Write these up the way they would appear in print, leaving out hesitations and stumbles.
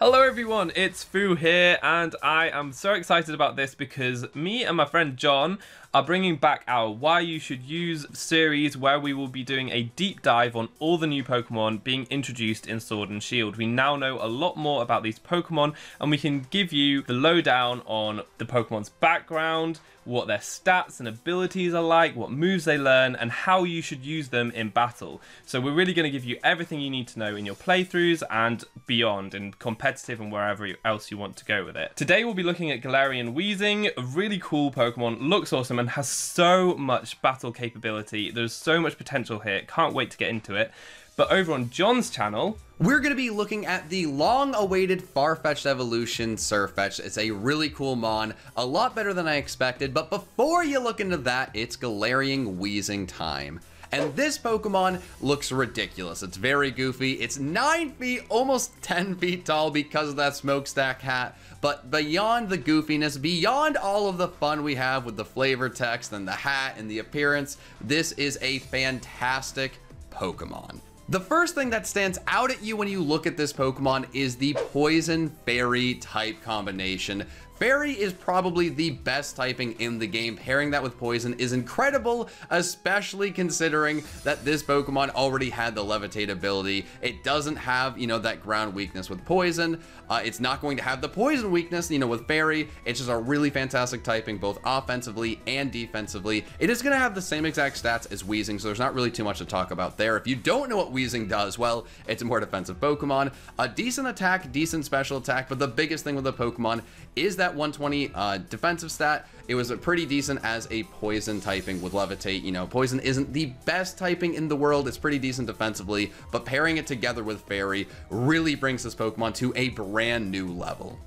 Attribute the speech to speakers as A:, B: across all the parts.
A: Hello everyone, it's Foo here, and I am so excited about this because me and my friend John are bringing back our Why You Should Use series, where we will be doing a deep dive on all the new Pokemon being introduced in Sword and Shield. We now know a lot more about these Pokemon, and we can give you the lowdown on the Pokemon's background, what their stats and abilities are like, what moves they learn, and how you should use them in battle. So we're really going to give you everything you need to know in your playthroughs and beyond, in competitive and wherever else you want to go with it. Today we'll be looking at Galarian Weezing, a really cool Pokemon, looks awesome and has so much battle capability. There's so much potential here, can't wait to get into it. But over on John's channel,
B: we're going to be looking at the long-awaited far-fetched evolution, Sirfetch'd. It's a really cool mon, a lot better than I expected, but before you look into that, it's Galarian Weezing time. And this Pokemon looks ridiculous. It's very goofy. It's 9 feet, almost 10 feet tall because of that smokestack hat. But beyond the goofiness, beyond all of the fun we have with the flavor text and the hat and the appearance, this is a fantastic Pokemon. The first thing that stands out at you when you look at this Pokemon is the Poison Fairy type combination. Fairy is probably the best typing in the game. Pairing that with Poison is incredible, especially considering that this Pokemon already had the Levitate ability. It doesn't have, that ground weakness with Poison. It's not going to have the Poison weakness, with Fairy. It's just a really fantastic typing, both offensively and defensively. It is going to have the same exact stats as Weezing, so there's not really too much to talk about there. If you don't know what Weezing does, well, it's a more defensive Pokemon. A decent attack, decent special attack, but the biggest thing with the Pokemon is that 120 defensive stat. It was pretty decent as a Poison typing with Levitate. Poison isn't the best typing in the world. It's pretty decent defensively, but pairing it together with Fairy really brings this Pokemon to a brand new level.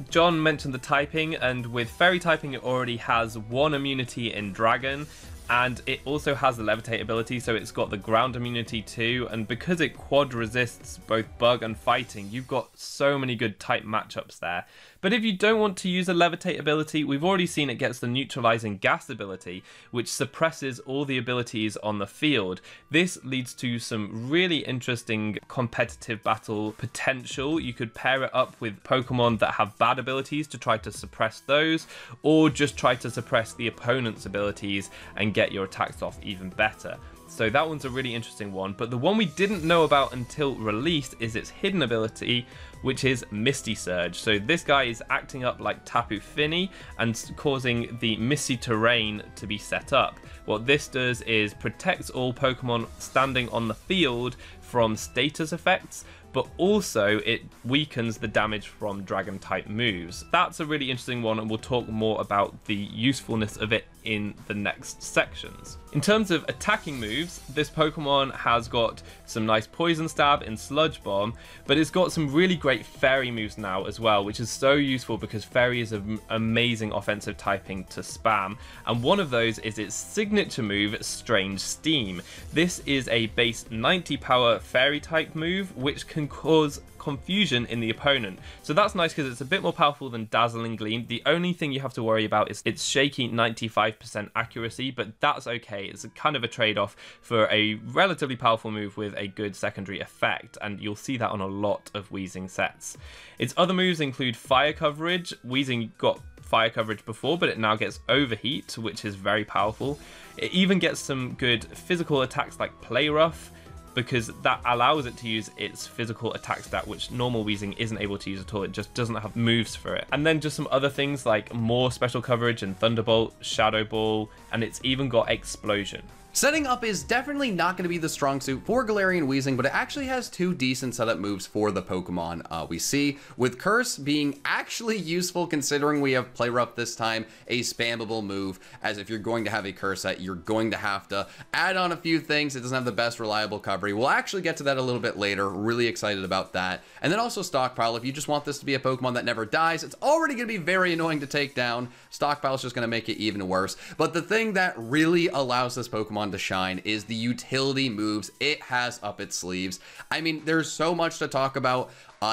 A: John mentioned the typing, and with Fairy typing it already has one immunity in Dragon, and it also has the Levitate ability, so it's got the ground immunity too, and because it quad resists both bug and fighting, you've got so many good type matchups there. But if you don't want to use a Levitate ability, we've already seen it gets the neutralizing gas ability, which suppresses all the abilities on the field. This leads to some really interesting competitive battle potential. You could pair it up with Pokemon that have bad abilities to try to suppress those, or just try to suppress the opponent's abilities and get your attacks off even better. So that one's a really interesting one, but the one we didn't know about until released is its hidden ability, which is Misty Surge. So this guy is acting up like Tapu Fini and causing the misty terrain to be set up. What this does is protects all Pokemon standing on the field from status effects, but also it weakens the damage from dragon type moves. That's a really interesting one, and we'll talk more about the usefulness of it in the next sections. In terms of attacking moves, this Pokemon has got some nice Poison Stab and Sludge Bomb, but it's got some really great Fairy moves now as well, which is so useful because Fairy is an amazing offensive typing to spam, and one of those is its signature move, Strange Steam. This is a base 90 power Fairy type move, which can cause confusion in the opponent. So that's nice because it's a bit more powerful than Dazzling Gleam. The only thing you have to worry about is its shaky 95% accuracy, but that's okay. It's a kind of a trade-off for a relatively powerful move with a good secondary effect, and you'll see that on a lot of Weezing sets. Its other moves include Fire Coverage. Weezing got Fire Coverage before, but it now gets Overheat, which is very powerful. It even gets some good physical attacks like Play Rough, because that allows it to use its physical attack stat, which normal Weezing isn't able to use at all. It just doesn't have moves for it. And then just some other things like more special coverage and Thunderbolt, Shadow Ball, and it's even got Explosion.
B: Setting up is definitely not going to be the strong suit for Galarian Weezing, but it actually has two decent setup moves for the Pokemon we see, with Curse being actually useful considering we have Play Rough this time, a spammable move, as if you're going to have a Curse set, you're going to have to add on a few things. It doesn't have the best reliable recovery. We'll actually get to that a little bit later. Really excited about that. And then also Stockpile. If you just want this to be a Pokemon that never dies, it's already going to be very annoying to take down. Stockpile is just going to make it even worse. But the thing that really allows this Pokemon to shine is the utility moves it has up its sleeves. I mean, there's so much to talk about.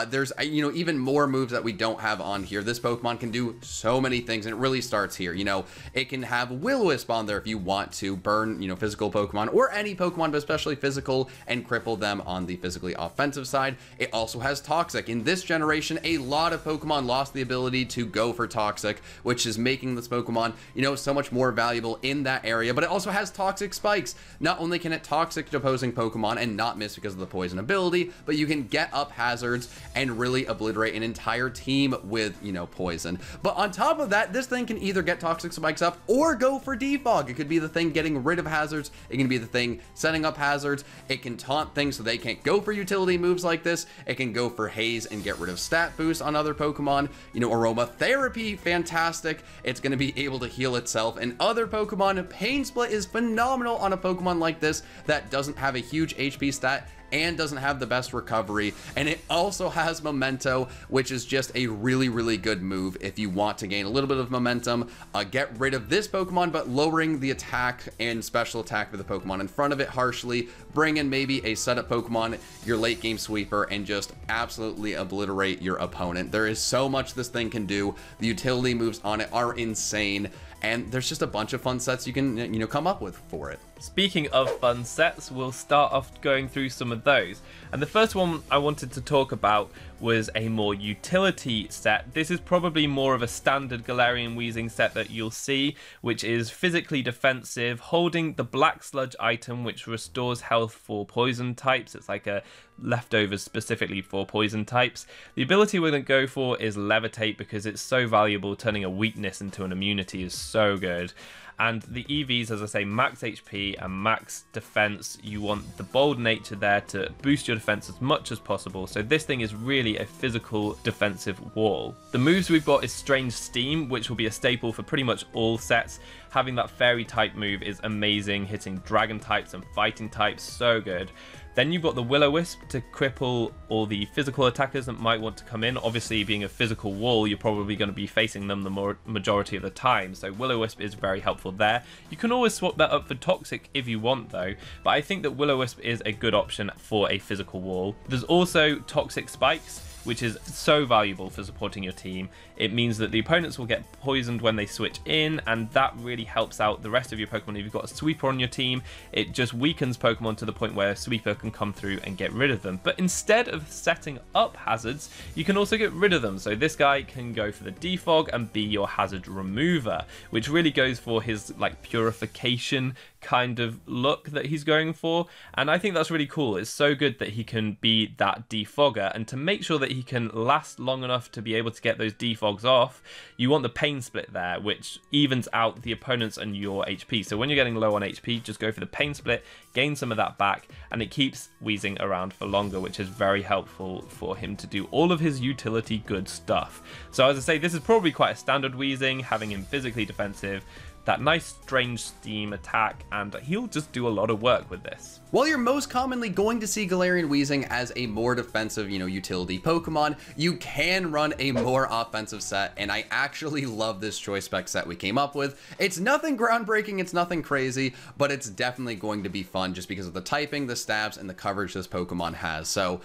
B: There's, you know, even more moves that we don't have on here. This Pokemon can do so many things, and it really starts here. You know, it can have Will-O-Wisp on there if you want to burn, you know, physical Pokemon or any Pokemon, but especially physical, and cripple them on the physically offensive side. It also has Toxic. In this generation, a lot of Pokemon lost the ability to go for Toxic, which is making this Pokemon, you know, so much more valuable in that area. But it also has Toxic Spikes. Not only can it Toxic opposing Pokemon and not miss because of the poison ability, but you can get up hazards and really obliterate an entire team with, you know, poison. But on top of that, this thing can either get Toxic Spikes up or go for Defog. It could be the thing getting rid of hazards. It can be the thing setting up hazards. It can taunt things so they can't go for utility moves like this. It can go for Haze and get rid of stat boost on other Pokemon. You know, Aromatherapy, fantastic. It's going to be able to heal itself and other Pokemon. Pain Split is phenomenal on a Pokemon like this that doesn't have a huge HP stat and doesn't have the best recovery. And it also has Memento, which is just a really, really good move if you want to gain a little bit of momentum. Get rid of this Pokemon, but lowering the attack and special attack for the Pokemon in front of it harshly. Bring in maybe a setup Pokemon, your late game sweeper, and just absolutely obliterate your opponent. There is so much this thing can do. The utility moves on it are insane. And there's just a bunch of fun sets you can, you know, come up with for it.
A: Speaking of fun sets, we'll start off going through some of those. And the first one I wanted to talk about was a more utility set. This is probably more of a standard Galarian Weezing set that you'll see, which is physically defensive, holding the Black Sludge item, which restores health for poison types. It's like a leftovers specifically for poison types. The ability we're going to go for is Levitate because it's so valuable. Turning a weakness into an immunity is so good. And the EVs, as I say, max HP and max defense. You want the bold nature there to boost your defense as much as possible. So this thing is really a physical defensive wall. The moves we've got is Strange Steam, which will be a staple for pretty much all sets. Having that fairy type move is amazing, hitting dragon types and fighting types, so good. Then you've got the Will-O-Wisp to cripple all the physical attackers that might want to come in. Obviously, being a physical wall, you're probably going to be facing them the majority of the time. So Will-O-Wisp is very helpful there. You can always swap that up for Toxic if you want though. But I think that Will-O-Wisp is a good option for a physical wall. There's also Toxic Spikes, which is so valuable for supporting your team. It means that the opponents will get poisoned when they switch in, and that really helps out the rest of your Pokemon. If you've got a Sweeper on your team, it just weakens Pokemon to the point where a Sweeper can come through and get rid of them. But instead of setting up hazards, you can also get rid of them. So this guy can go for the Defog and be your hazard remover, which really goes for his like purification kind of look that he's going for. And I think that's really cool. It's so good that he can be that defogger, and to make sure that he can last long enough to be able to get those defogs off, you want the pain split there, which evens out the opponents and your HP. So when you're getting low on HP, just go for the pain split, gain some of that back, and it keeps Weezing around for longer, which is very helpful for him to do all of his utility good stuff. So as I say, this is probably quite a standard Weezing, having him physically defensive, that nice Strange Steam attack, and he'll just do a lot of work with this.
B: While you're most commonly going to see Galarian Weezing as a more defensive, you know, utility Pokemon, you can run a more offensive set, and I actually love this choice spec set we came up with. It's nothing groundbreaking, it's nothing crazy, but it's definitely going to be fun just because of the typing, the stabs, and the coverage this Pokemon has. So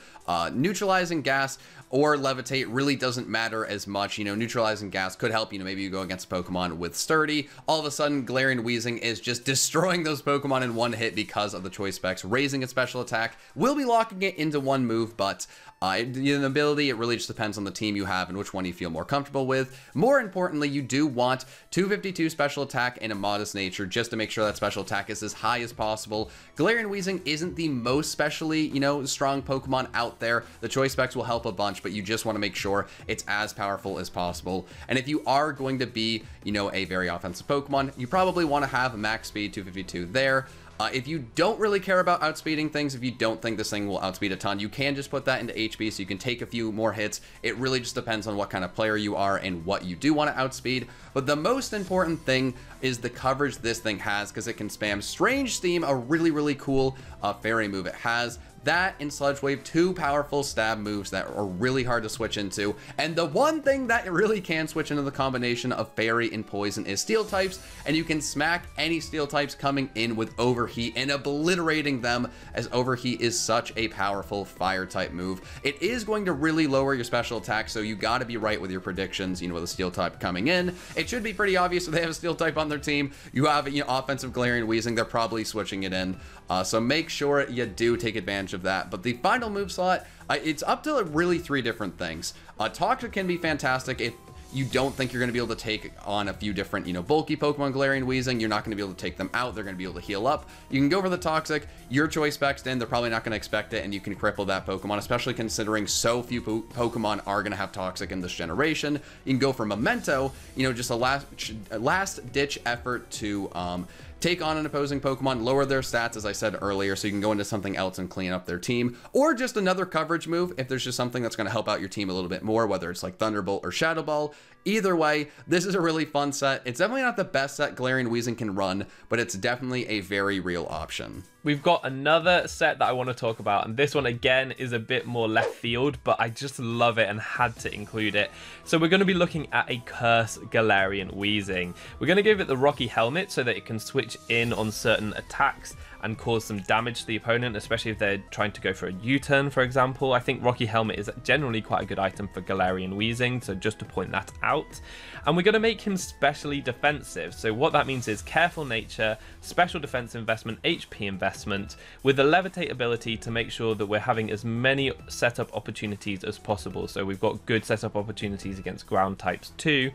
B: neutralizing gas or levitate really doesn't matter as much. You know, neutralizing gas could help. You know, maybe you go against a Pokemon with sturdy. All of a sudden, Galarian Weezing is just destroying those Pokemon in one hit because of the choice specs. Raising its special attack will be locking it into one move, but the ability, it really just depends on the team you have and which one you feel more comfortable with. More importantly, you do want 252 special attack and a modest nature just to make sure that special attack is as high as possible. Galarian Weezing isn't the most specially, you know, strong Pokemon out there. The choice specs will help a bunch, but you just want to make sure it's as powerful as possible. And if you are going to be, you know, a very offensive Pokemon, you probably want to have max speed 252 there. If you don't really care about outspeeding things, if you don't think this thing will outspeed a ton, you can just put that into HP so you can take a few more hits. It really just depends on what kind of player you are and what you do want to outspeed. But the most important thing is the coverage this thing has, because it can spam Strange Steam, a really, really cool fairy move it has. That and Sludge Wave, two powerful stab moves that are really hard to switch into. And the one thing that really can switch into the combination of Fairy and Poison is Steel types, and you can smack any Steel types coming in with Overheat and obliterating them, as Overheat is such a powerful Fire type move. It is going to really lower your special attack, so you got to be right with your predictions, with a Steel type coming in. It should be pretty obvious if they have a Steel type on their team. You have, offensive Galarian Weezing, they're probably switching it in. So make sure you do take advantage of that. But the final move slot, it's up to really three different things. Toxic can be fantastic if you don't think you're going to be able to take on a few different, bulky Pokemon Galarian Weezing. You're not going to be able to take them out. They're going to be able to heal up. You can go for the Toxic. Your choice fetch'd in. They're probably not going to expect it, and you can cripple that Pokemon, especially considering so few Pokemon are going to have Toxic in this generation. You can go for Memento, just a last-ditch effort to take on an opposing Pokemon, lower their stats, as I said earlier, so you can go into something else and clean up their team, or just another coverage move if there's just something that's going to help out your team a little bit more, whether it's like Thunderbolt or Shadow Ball. Either way, this is a really fun set. It's definitely not the best set Galarian Weezing can run, but it's definitely a very real option.
A: We've got another set that I want to talk about, and this one again is a bit more left field, but I just love it and had to include it. So we're going to be looking at a Curse Galarian Weezing. We're going to give it the Rocky Helmet so that it can switch in on certain attacks and cause some damage to the opponent, especially if they're trying to go for a U-turn, for example. I think Rocky Helmet is generally quite a good item for Galarian Weezing, so just to point that out. And we're going to make him specially defensive. So what that means is Careful Nature, Special Defense Investment, HP Investment, with the Levitate ability to make sure that we're having as many setup opportunities as possible. So we've got good setup opportunities against ground types too.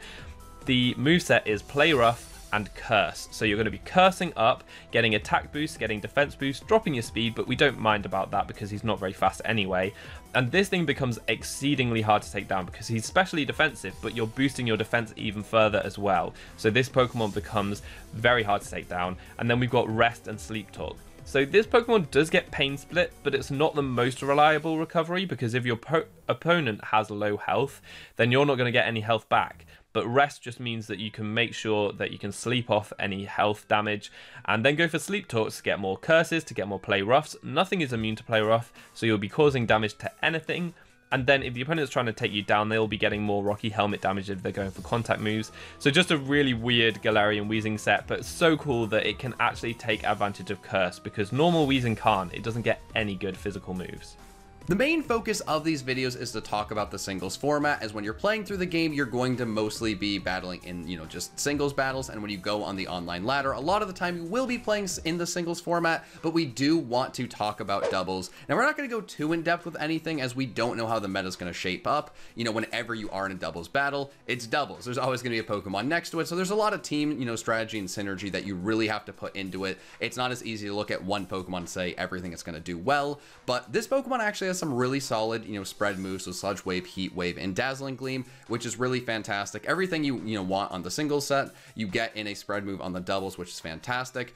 A: The moveset is Play Rough and Curse. So you're going to be cursing up, getting attack boost, getting defense boost, dropping your speed, but we don't mind about that because he's not very fast anyway. And this thing becomes exceedingly hard to take down because he's specially defensive, but you're boosting your defense even further as well. So this Pokemon becomes very hard to take down. And then we've got Rest and Sleep Talk. So this Pokemon does get Pain Split, but it's not the most reliable recovery because if your opponent has low health, then you're not going to get any health back. But Rest just means that you can make sure that you can sleep off any health damage and then go for Sleep Talks to get more curses, to get more Play Roughs. Nothing is immune to Play Rough, so you'll be causing damage to anything. And then if the opponent's trying to take you down, they'll be getting more Rocky Helmet damage if they're going for contact moves. So just a really weird Galarian Weezing set, but so cool that it can actually take advantage of Curse because normal Weezing can't. It doesn't get any good physical moves.
B: The main focus of these videos is to talk about the singles format, as when you're playing through the game, you're going to mostly be battling in, just singles battles, and when you go on the online ladder, a lot of the time you will be playing in the singles format, but we do want to talk about doubles. Now, we're not going to go too in-depth with anything, as we don't know how the meta is going to shape up. Whenever you are in a doubles battle, it's doubles. There's always going to be a Pokemon next to it, so there's a lot of team, strategy and synergy that you really have to put into it. It's not as easy to look at one Pokemon and say everything it's going to do well, but this Pokemon actually has some really solid, spread moves with Sludge Wave, Heat Wave, and Dazzling Gleam, which is really fantastic. Everything you want on the singles set, you get in a spread move on the doubles, which is fantastic.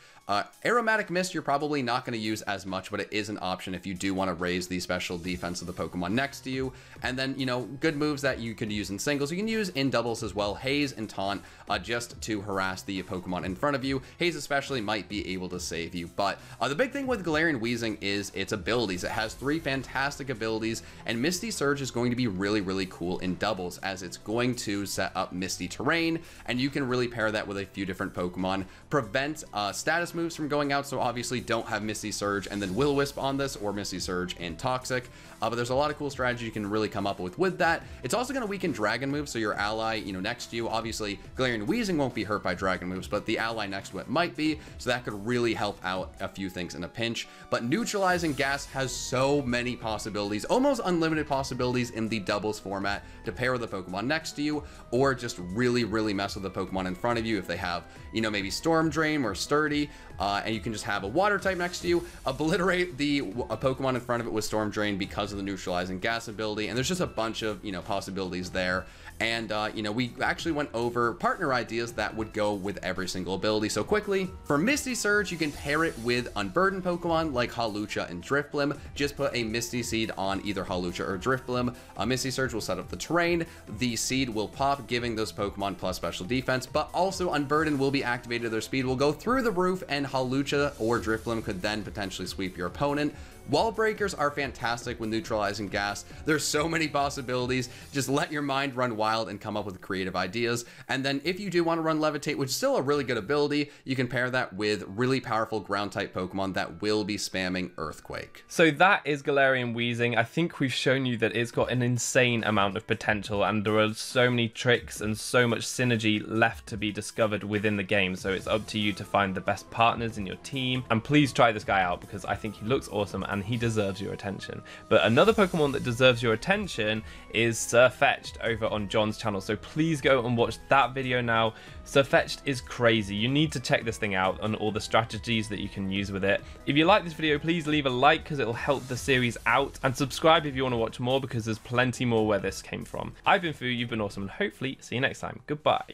B: Aromatic Mist, you're probably not going to use as much, but it is an option if you do want to raise the special defense of the Pokemon next to you. And then, good moves that you could use in singles, you can use in doubles as well. Haze and Taunt, just to harass the Pokemon in front of you. Haze especially might be able to save you. But the big thing with Galarian Weezing is its abilities. It has 3 fantastic abilities, and Misty Surge is going to be really, really cool in doubles, as it's going to set up Misty Terrain, and you can really pair that with a few different Pokemon. Prevent status moves from going out, so obviously don't have Misty Surge and then Will-O-Wisp on this, or Misty Surge and Toxic. But there's a lot of cool strategies you can really come up with that. It's also going to weaken Dragon moves, so your ally, next to you, obviously Galarian Weezing won't be hurt by Dragon moves, but the ally next to it might be, so that could really help out a few things in a pinch. But Neutralizing Gas has so many possibilities, almost unlimited possibilities in the doubles format to pair with the Pokemon next to you, or just really, really mess with the Pokemon in front of you if they have, maybe Storm Drain or Sturdy. And you can just have a water type next to you, obliterate a Pokemon in front of it with Storm Drain because of the neutralizing gas ability, and there's just a bunch of possibilities there. And we actually went over partner ideas that would go with every single ability. So quickly, for Misty Surge, you can pair it with Unburdened Pokemon like Hawlucha and Drifblim. Just put a Misty Seed on either Hawlucha or Drifblim. Misty Surge will set up the terrain. The seed will pop, giving those Pokemon plus special defense, but also Unburdened will be activated. Their speed will go through the roof, and Hawlucha or Drifblim could then potentially sweep your opponent. Wall breakers are fantastic when neutralizing gas. There's so many possibilities. Just let your mind run wild and come up with creative ideas. And then if you do want to run levitate, which is still a really good ability, you can pair that with really powerful ground type Pokemon that will be spamming Earthquake.
A: So that is Galarian Weezing. I think we've shown you that it's got an insane amount of potential, and there are so many tricks and so much synergy left to be discovered within the game. So it's up to you to find the best partners in your team, and please try this guy out because I think he looks awesome and he deserves your attention. But another Pokemon that deserves your attention is Sirfetch'd over on John's channel, so please go and watch that video now. Sirfetch'd is crazy. You need to check this thing out and all the strategies that you can use with it. If you like this video, please leave a like because it'll help the series out, and subscribe if you want to watch more because there's plenty more where this came from. I've been Foo, you've been awesome, and hopefully see you next time. Goodbye.